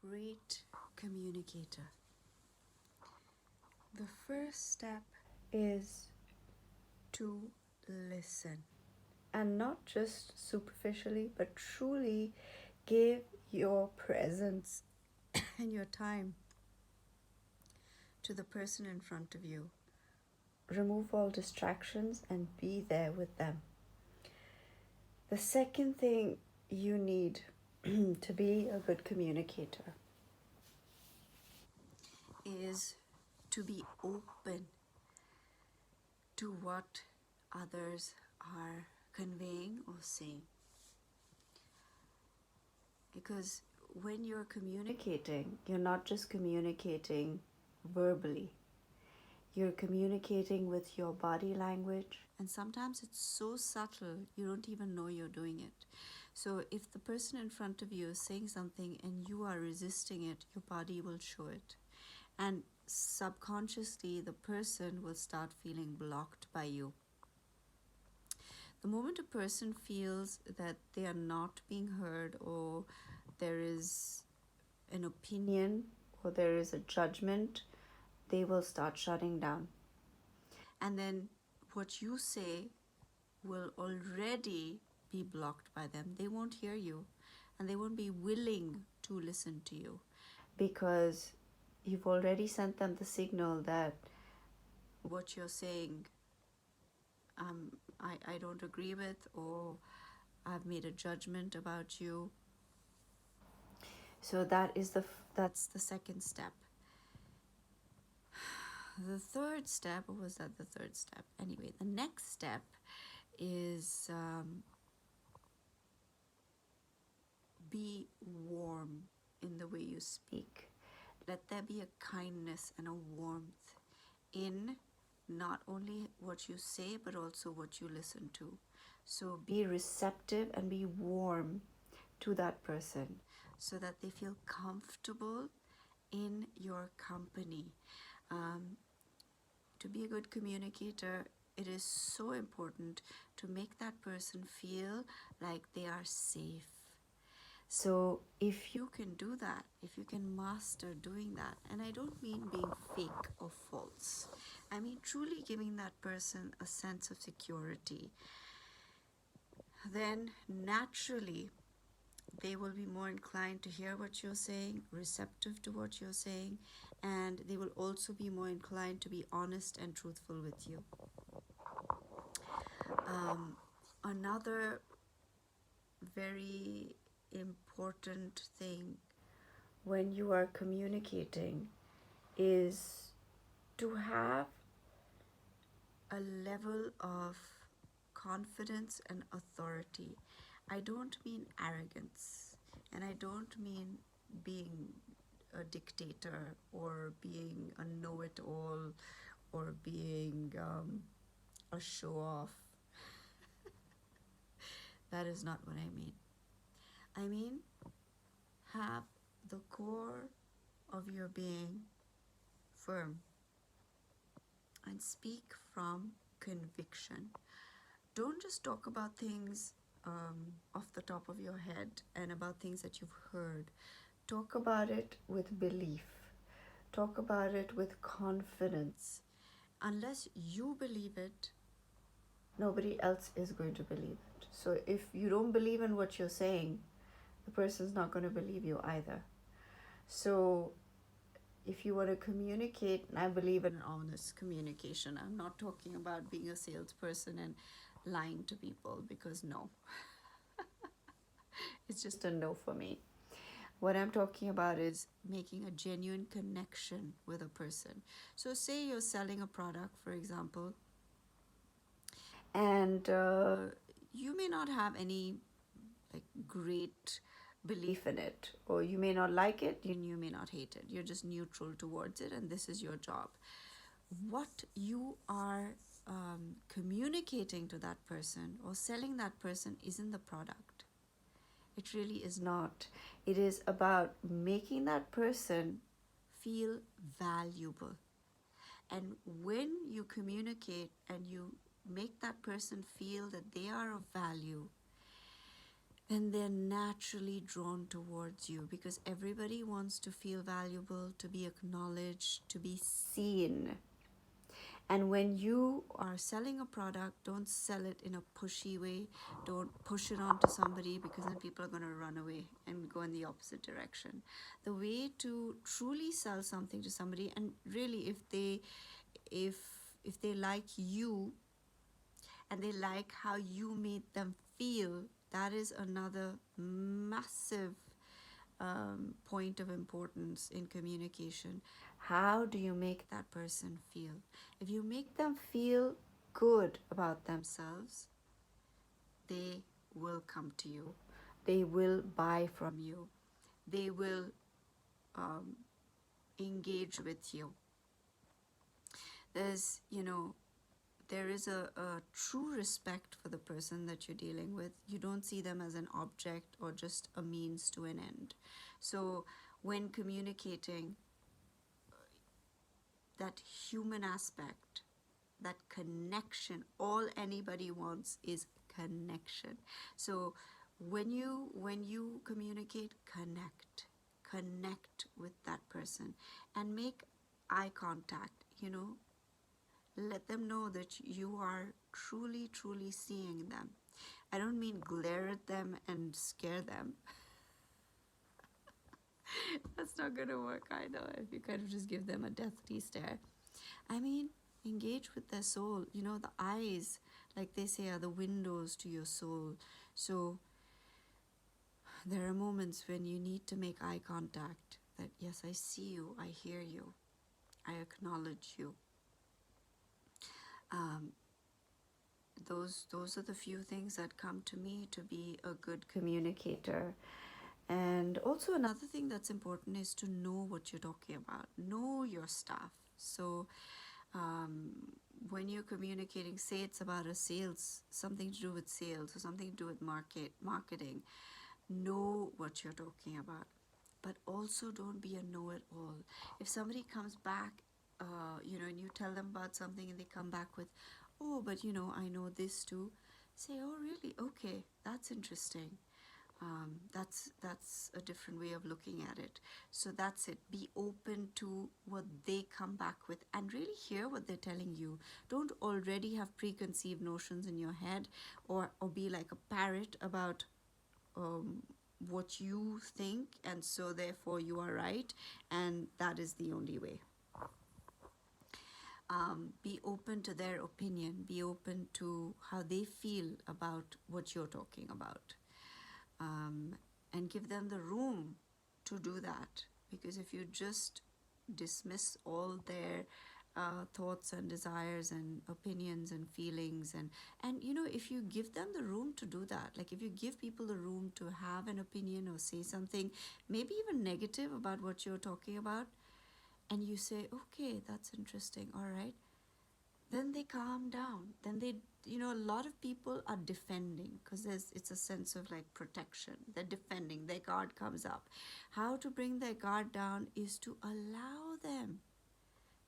great communicator? The first step is to listen. And not just superficially, but truly give your presence and your time to the person in front of you. Remove all distractions and be there with them. The second thing you need to be a good communicator is to be open to what others are conveying or saying. Because when you're communicating, you're not just communicating verbally. You're communicating with your body language. And sometimes it's so subtle, you don't even know you're doing it. So if the person in front of you is saying something and you are resisting it, your body will show it. And subconsciously, the person will start feeling blocked by you. The moment a person feels that they are not being heard, or there is an opinion, or there is a judgment, they will start shutting down. And then what you say will already be blocked by them. They won't hear you, and they won't be willing to listen to you, because you've already sent them the signal that what you're saying I don't agree with, or I've made a judgment about you. So that's the second step. The third step, or was that the third step? Anyway, the next step is be warm in the way you speak. Let there be a kindness and a warmth in not only what you say, but also what you listen to. So be receptive and be warm to that person so that they feel comfortable in your company. To be a good communicator, it is so important to make that person feel like they are safe. So if you can do that, if you can master doing that, and I don't mean being fake or false, I mean truly giving that person a sense of security, then naturally they will be more inclined to hear what you're saying, receptive to what you're saying, and they will also be more inclined to be honest and truthful with you. Another very important thing when you are communicating is to have a level of confidence and authority. I don't mean arrogance, and I don't mean being a dictator or being a know-it-all or being a show-off. That is not what I mean. I mean, have the core of your being firm and speak from conviction. Don't just talk about things off the top of your head and about things that you've heard. Talk about it with belief. Talk about it with confidence. Unless you believe it, nobody else is going to believe it. So if you don't believe in what you're saying, the person's not going to believe you either. So if you want to communicate, and I believe in honest communication. I'm not talking about being a salesperson and lying to people, because no. It's just a no for me. What I'm talking about is making a genuine connection with a person. So say you're selling a product, for example, and you may not have any great belief in it, or you may not like it, you may not hate it. You're just neutral towards it, and this is your job. What you are communicating to that person or selling that person isn't the product. It really is not. It is about making that person feel valuable. And when you communicate and you make that person feel that they are of value, and they're naturally drawn towards you because everybody wants to feel valuable, to be acknowledged, to be seen. And when you are selling a product, don't sell it in a pushy way. Don't push it onto somebody because then people are going to run away and go in the opposite direction. The way to truly sell something to somebody, and really if if they like you and they like how you made them feel, that is another massive point of importance in communication. How do you make that person feel? If you make them feel good about themselves, they will come to you. They will buy from you. They will um, engage with you. There's, there is a true respect for the person that you're dealing with. You don't see them as an object or just a means to an end. So when communicating, that human aspect, that connection, all anybody wants is connection. So when you communicate, connect with that person and make eye contact, let them know that you are truly seeing them. I don't mean glare at them and scare them. That's not gonna work either if you kind of just give them a deathly stare. I mean, engage with their soul. The eyes, like they say, are the windows to your soul. So there are moments when you need to make eye contact, that yes, I see you, I hear you, I acknowledge you. Um, those are the few things that come to me to be a good communicator. And also another thing that's important is to know what you're talking about. Know your stuff. So um, when you're communicating, say it's about a sales, something to do with sales or something to do with marketing, know what you're talking about. But also don't be a know-it-all. If somebody comes back, and you tell them about something and they come back with, oh, but I know this too. Say, oh, really? Okay, that's interesting. That's a different way of looking at it. So that's it. Be open to what they come back with and really hear what they're telling you. Don't already have preconceived notions in your head, or be like a parrot about what you think, and so therefore you are right, and that is the only way. Be open to their opinion. Be open to how they feel about what you're talking about. And give them the room to do that. Because if you just dismiss all their thoughts and desires and opinions and feelings, and if you give them the room to do that, like if you give people the room to have an opinion or say something, maybe even negative about what you're talking about, and you say, okay, that's interesting, all right, then they calm down. Then they, a lot of people are defending because it's a sense of like protection. They're defending, their guard comes up. How to bring their guard down is to allow them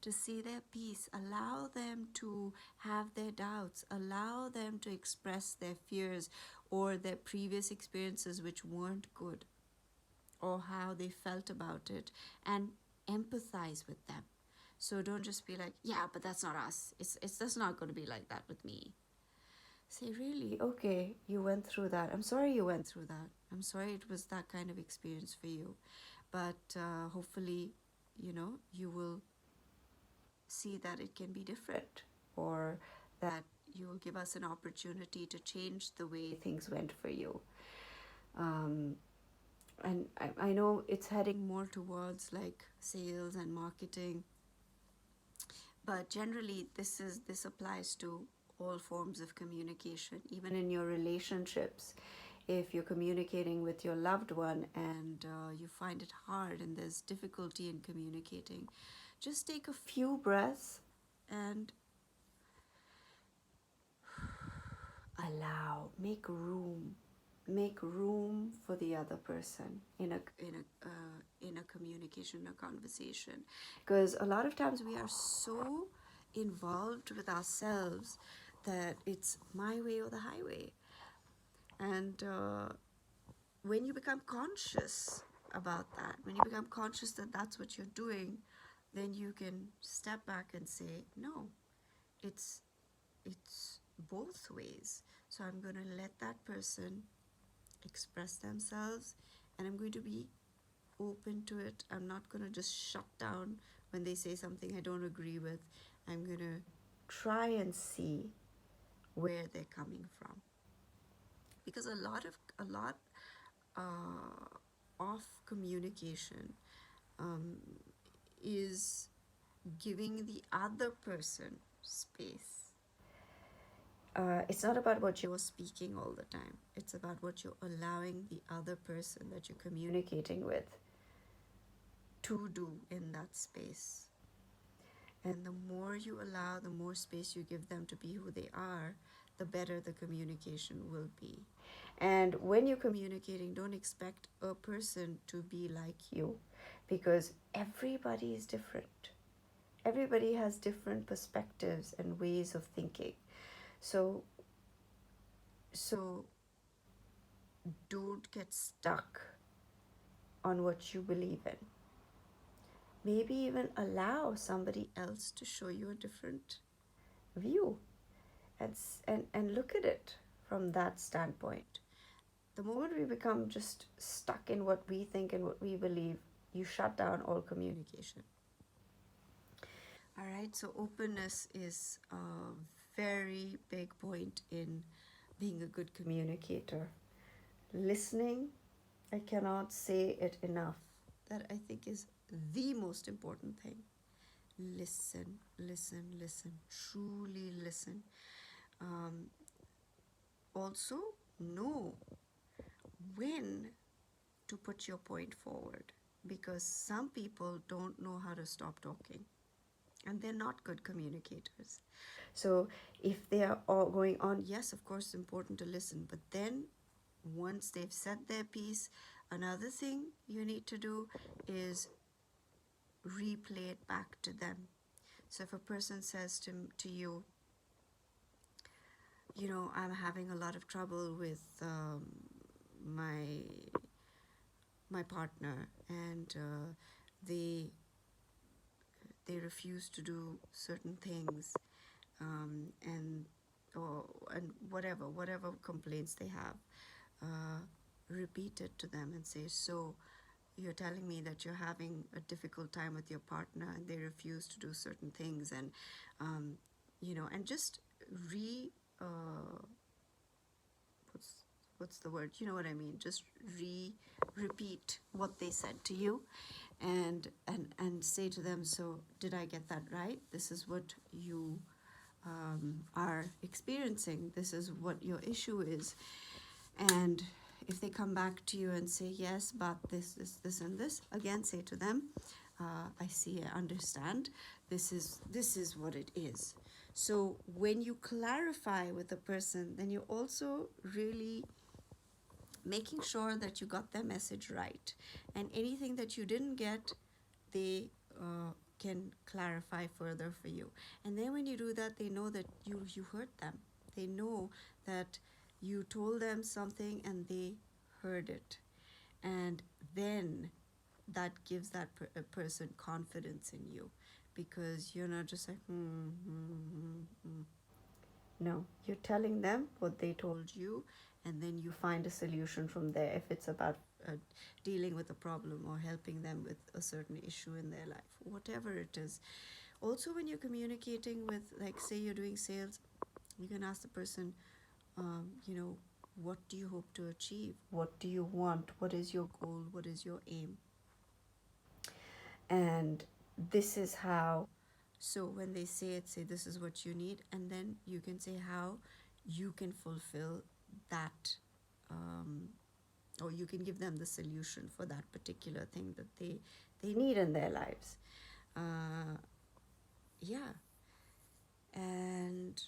to see their peace, allow them to have their doubts, allow them to express their fears or their previous experiences which weren't good, or how they felt about it, and empathize with them. So don't just be like, yeah, but that's not us. It's just not going to be like that with me. Say, really? Okay, you went through that. I'm sorry you went through that. I'm sorry it was that kind of experience for you. But hopefully, you will see that it can be different, or that you will give us an opportunity to change the way things went for you. And I know it's heading more towards like sales and marketing, but generally this applies to all forms of communication, even in your relationships. If you're communicating with your loved one and you find it hard and there's difficulty in communicating, just take a few breaths and make room for the other person in a communication, a conversation. Because a lot of times we are so involved with ourselves that it's my way or the highway. And when you become conscious about that, when you become conscious that that's what you're doing, then you can step back and say, no, it's it's both ways. So I'm going to let that person express themselves, and I'm going to be open to it. I'm not going to just shut down when they say something I don't agree with. I'm going to try and see where they're coming from, because a lot of communication um, is giving the other person space. It's not about what you're speaking all the time. It's about what you're allowing the other person that you're communicating with to do in that space. And the more you allow, the more space you give them to be who they are, the better the communication will be. And when you're communicating, don't expect a person to be like you, because everybody is different. Everybody has different perspectives and ways of thinking. So don't get stuck on what you believe in. Maybe even allow somebody else to show you a different view, and look at it from that standpoint. The moment we become just stuck in what we think and what we believe, you shut down all communication. All right, so openness is a very big point in being a good communicator. Listening, I cannot say it enough. That I think is the most important thing. Listen, listen, listen. Truly listen. Also, know when to put your point forward, because some people don't know how to stop talking and they're not good communicators. So if they are all going on, yes, of course it's important to listen, but then once they've said their piece, another thing you need to do is replay it back to them. So if a person says to you, I'm having a lot of trouble with my my partner, and they refuse to do certain things, and whatever complaints they have, uh, repeat it to them and say, so you're telling me that you're having a difficult time with your partner and they refuse to do certain things, and and just uh, what's the word, you know what I mean, just repeat what they said to you, and say to them, so did I get that right? This is what you are experiencing. This is what your issue is. And if they come back to you and say, yes, but this, and this, again, say to them, I see, I understand. This is what it is. So when you clarify with the person, then you're also really making sure that you got their message right. And anything that you didn't get, they can clarify further for you. And then when you do that, they know that you heard them. They know that you told them something and they heard it. And then that gives that person confidence in you, because you're not just like, No, you're telling them what they told you, and then you find a solution from there, if it's about dealing with a problem or helping them with a certain issue in their life, whatever it is. Also, when you're communicating with, like, say you're doing sales, you can ask the person, what do you hope to achieve? What do you want? What is your goal? What is your aim? And this is how. So when they say it, say this is what you need, and then you can say how you can fulfill that, or you can give them the solution for that particular thing that they need in their lives. Yeah. And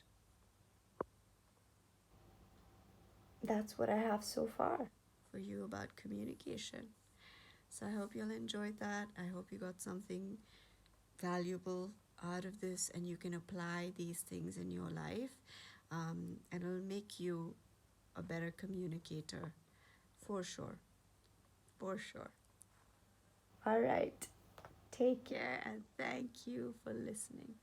that's what I have so far for you about communication. So I hope you'll enjoy that. I hope you got something valuable out of this, and you can apply these things in your life, and it'll make you a better communicator For sure. For sure. All right. Take care and thank you for listening.